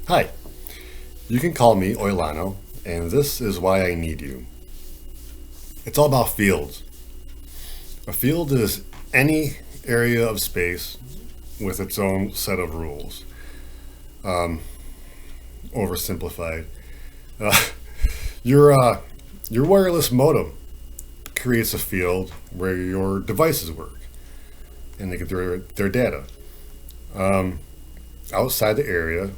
Hi, you can call me Oilano, and this is why I need you. It's all about fields. A field is any area of space with its own set of rules. Um, Oversimplified. Uh, your wireless modem creates a field where your devices work, and they get their data. Um, Outside the area,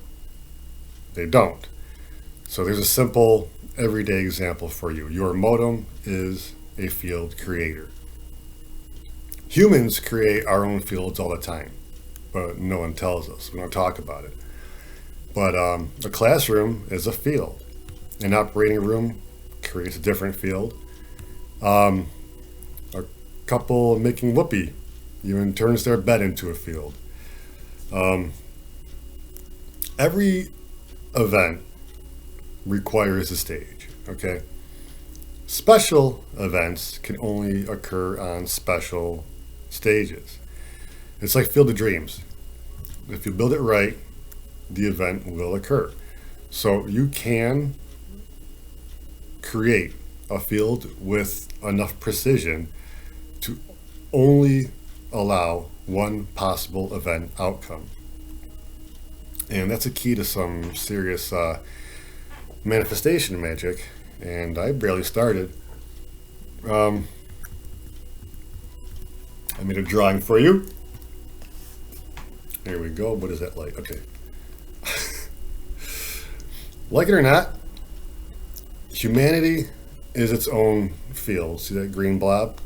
they don't. So there's a simple everyday example for you. Your modem is a field creator. Humans create our own fields all the time, but no one tells us. We don't talk about it. But a classroom is a field. An operating room creates a different field. Um, a couple making whoopee even turns their bed into a field. Um, every event requires a stage, okay? Special events can only occur on special stages. It's like Field of Dreams. If you build it right, the event will occur. So you can create a field with enough precision to only allow one possible event outcome. And that's a key to some serious manifestation magic. And I barely started. I made a drawing for you. There we go. What is that like? Okay. Like it or not, humanity is its own field. See that green blob?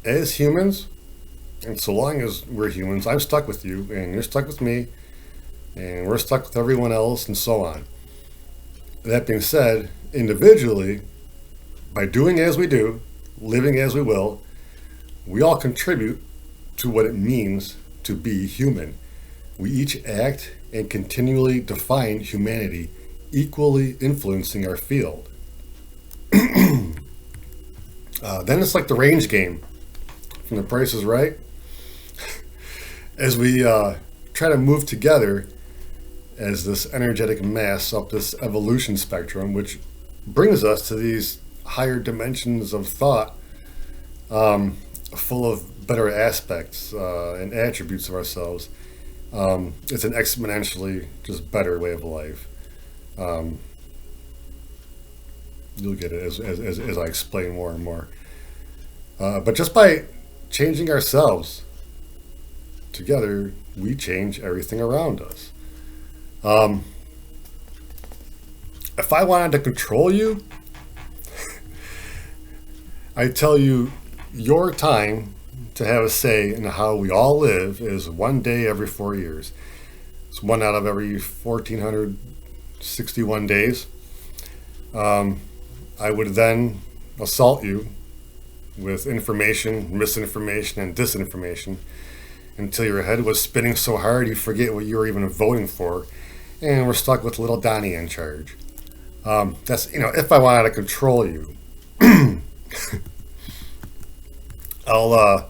As humans, and so long as we're humans, I'm stuck with you, and you're stuck with me, and we're stuck with everyone else, and so on. That being said, individually, by doing as we do, living as we will, we all contribute to what it means to be human. We each act and continually define humanity, equally influencing our field. Then it's like the range game from The Price is Right. As we try to move together as this energetic mass up this evolution spectrum, which brings us to these higher dimensions of thought, full of better aspects and attributes of ourselves. It's an exponentially just better way of life. You'll get it as I explain more and more. But just by changing ourselves together, we change everything around us. If I wanted to control you, I tell you your time to have a say in how we all live is one day every 4 years. It's one out of every 1,461 days. I would then assault you with information, misinformation, and disinformation until your head was spinning so hard you forget what you were even voting for, and we're stuck with little Donnie in charge. That's, if I wanted to control you. I'll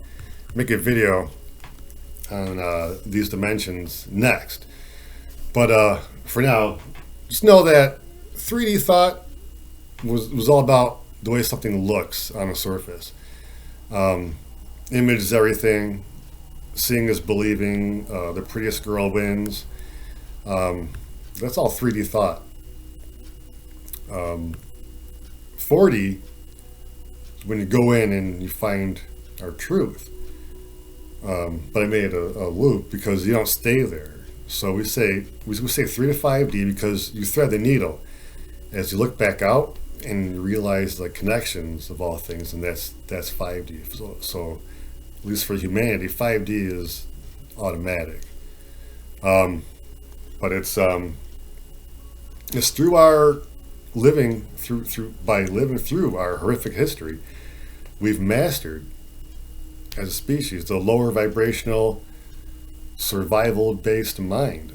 make a video on these dimensions next. But for now, just know that 3D thought was all about the way something looks on the surface. Image is everything. Seeing is believing. The prettiest girl wins. That's all 3D thought. 4D is when you go in and you find our truth. But I made a loop because you don't stay there. So we say 3 to 5D because you thread the needle as you look back out and you realize the connections of all things, and that's 5D. So at least for humanity, 5D is automatic. But it's through our living by living through our horrific history, we've mastered as a species the lower vibrational survival-based mind.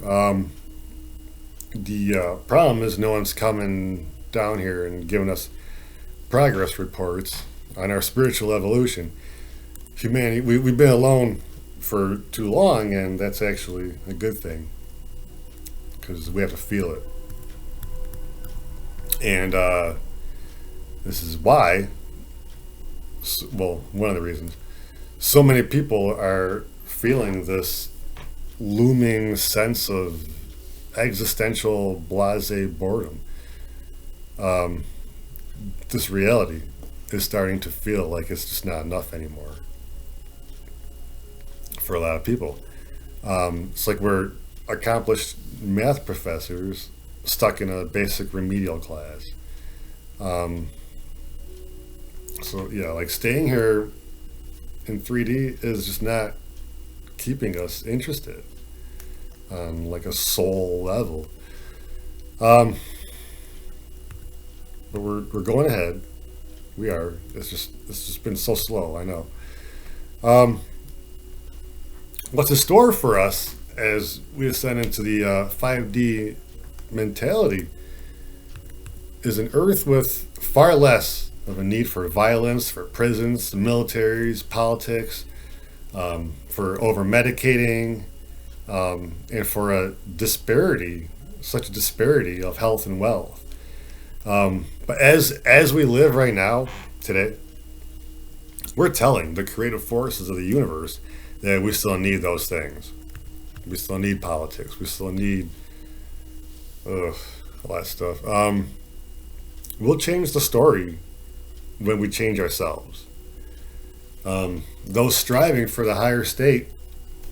The problem is no one's coming down here and giving us progress reports on our spiritual evolution. Humanity, we've been alone for too long, and that's actually a good thing because we have to feel it. And this is why, well, one of the reasons, so many people are feeling this looming sense of existential blase boredom. Um, this reality is starting to feel like it's just not enough anymore for a lot of people. It's like we're accomplished math professors stuck in a basic remedial class. Um, so yeah, like staying here in 3D is just not keeping us interested on like a soul level. Um, but we're going ahead. We are. It's just been so slow. I know. Um, what's in store for us as we ascend into the 5D mentality is an Earth with far less of a need for violence, for prisons, militaries, politics, for over medicating, and for such a disparity of health and wealth. But as we live right now, today, we're telling the creative forces of the universe that we still need those things. We still need politics. We still need a lot of stuff. We'll change the story when we change ourselves. Those striving for the higher state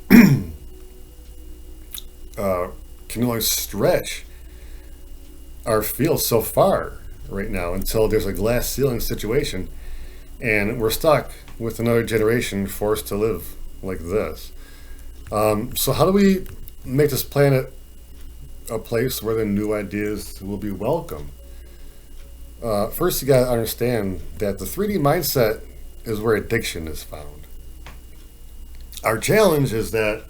can only stretch our field so far right now until there's a glass ceiling situation and we're stuck with another generation forced to live like this. So how do we make this planet a place where the new ideas will be welcome? First, you got to understand that the 3D mindset is where addiction is found. Our challenge is that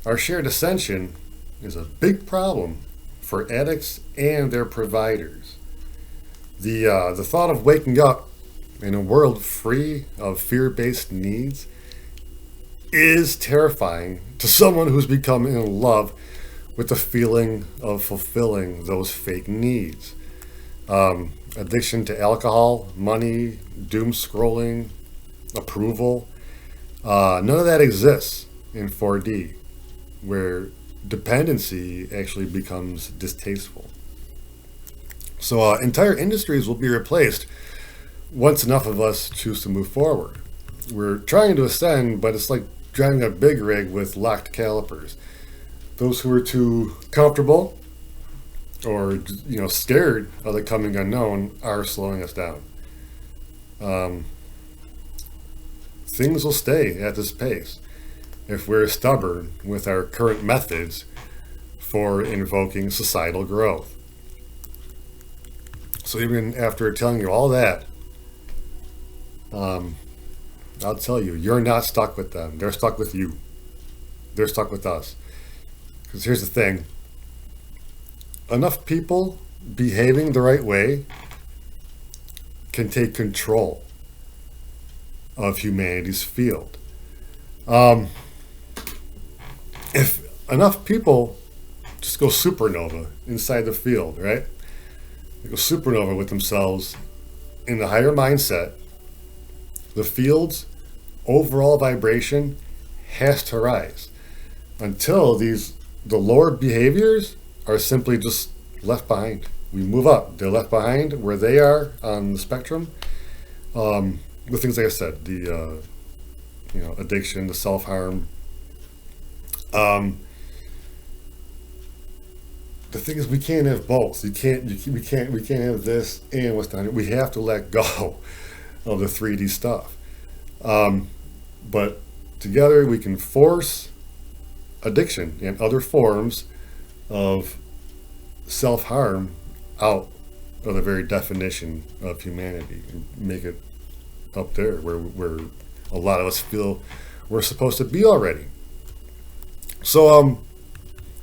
our shared ascension is a big problem for addicts and their providers. The thought of waking up in a world free of fear-based needs is terrifying to someone who's become in love with the feeling of fulfilling those fake needs. Addiction to alcohol, money, doom scrolling, approval. None of that exists in 4D, where dependency actually becomes distasteful. So entire industries will be replaced once enough of us choose to move forward. We're trying to ascend, but it's like driving a big rig with locked calipers. Those who are too comfortable or scared of the coming unknown are slowing us down. Things will stay at this pace if we're stubborn with our current methods for invoking societal growth. So even after telling you all that, I'll tell you, you're not stuck with them. They're stuck with you. They're stuck with us. Because here's the thing. Enough people behaving the right way can take control of humanity's field. If enough people just go supernova inside the field, right? They go supernova with themselves in the higher mindset, the field's overall vibration has to rise until the lower behaviors are simply just left behind. We move up. They're left behind where they are on the spectrum. The things like I said, the addiction, the self-harm. The thing is, we can't have both. We can't have this and what's down here. We have to let go of the 3D stuff. But together we can force addiction and other forms of self-harm out of the very definition of humanity and make it up there where a lot of us feel we're supposed to be already. So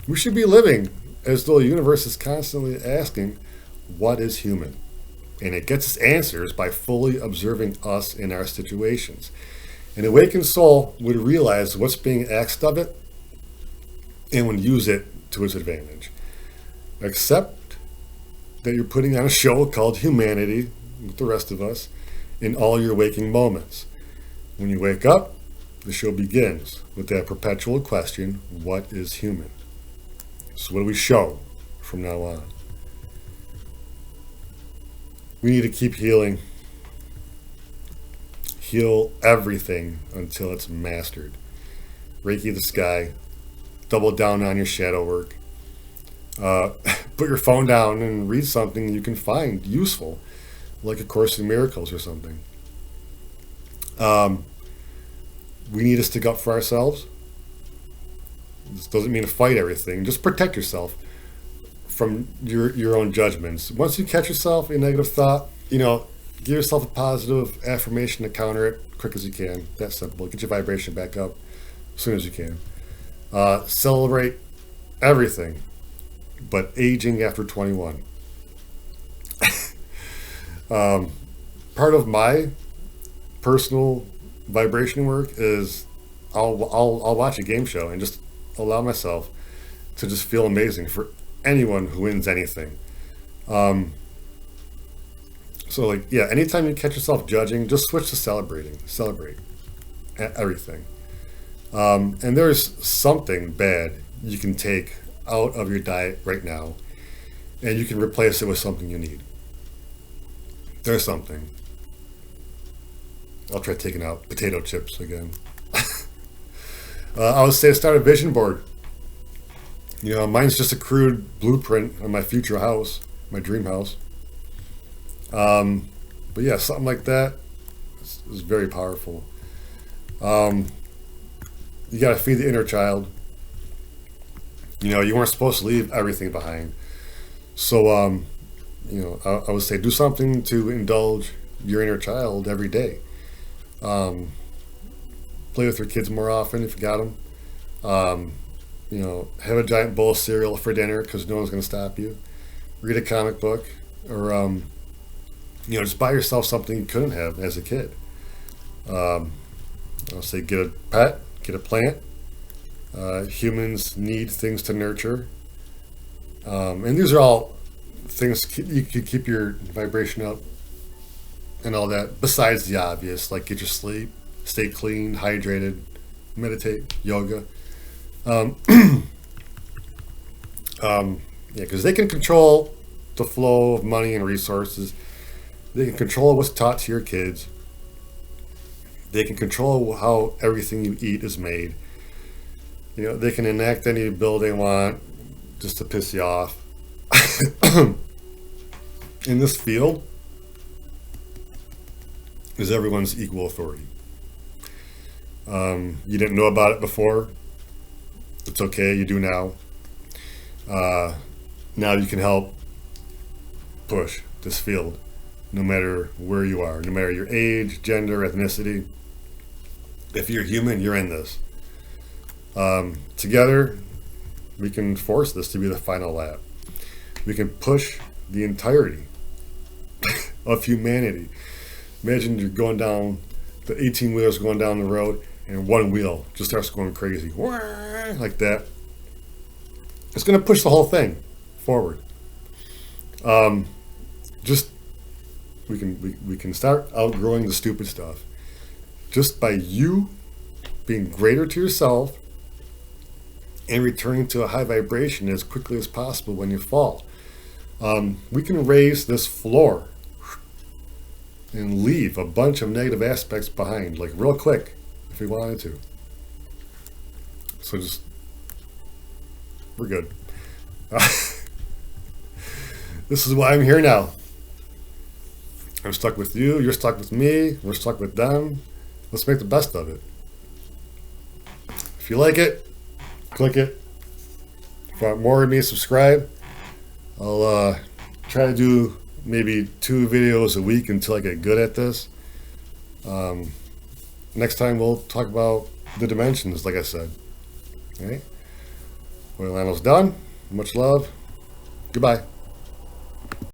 we should be living as though the universe is constantly asking, what is human? And it gets its answers by fully observing us in our situations. An awakened soul would realize what's being asked of it and would use it to its advantage. Accept that you're putting on a show called humanity with the rest of us in all your waking moments. When you wake up, the show begins with that perpetual question, what is human? So what do we show from now on? We need to keep healing. Heal everything until it's mastered. Reiki the sky. Double down on your shadow work. Put your phone down and read something you can find useful, like A Course in Miracles or something. We need to stick up for ourselves. This doesn't mean to fight everything. Just protect yourself from your own judgments. Once you catch yourself in negative thought, give yourself a positive affirmation to counter it quick as you can. That's simple. Get your vibration back up as soon as you can. Celebrate everything but aging after 21. Part of my personal vibration work is I'll watch a game show and just allow myself to just feel amazing for anyone who wins anything. So anytime you catch yourself judging, just switch to celebrating. Celebrate everything. And there's something bad you can take out of your diet right now, and you can replace it with something you need. There's something. I'll try taking out potato chips again. I would say start a vision board. Mine's just a crude blueprint of my future house, my dream house. But yeah, something like that is very powerful. You got to feed the inner child. You weren't supposed to leave everything behind. So, I would say do something to indulge your inner child every day. Play with your kids more often if you got them. Have a giant bowl of cereal for dinner because no one's going to stop you. Read a comic book, or just buy yourself something you couldn't have as a kid. I'll say get a pet, get a plant. Humans need things to nurture. And these are all things you could keep your vibration up and all that, besides the obvious, like get your sleep, stay clean, hydrated, meditate, yoga. Because they can control the flow of money and resources. They can control what's taught to your kids. They can control how everything you eat is made. They can enact any bill they want just to piss you off. In this field is everyone's equal authority. You didn't know about it before. It's okay, you do now. Now you can help push this field, no matter where you are, no matter your age, gender, ethnicity. If you're human, you're in this. Together, we can force this to be the final lap. We can push the entirety of humanity. Imagine you're going down, the 18-wheeler's going down the road, and one wheel just starts going crazy, like that. It's going to push the whole thing forward. We can start outgrowing the stupid stuff just by you being greater to yourself and returning to a high vibration as quickly as possible when you fall. We can raise this floor and leave a bunch of negative aspects behind, like real quick, if we wanted to. So we're good. This is why I'm here now. I'm stuck with you, you're stuck with me, we're stuck with them. Let's make the best of it. If you like it, click it. If you want more of me, subscribe. I'll try to do maybe 2 videos a week until I get good at this. Next time we'll talk about the dimensions, like I said. All right? Well, Lano's done. Much love. Goodbye.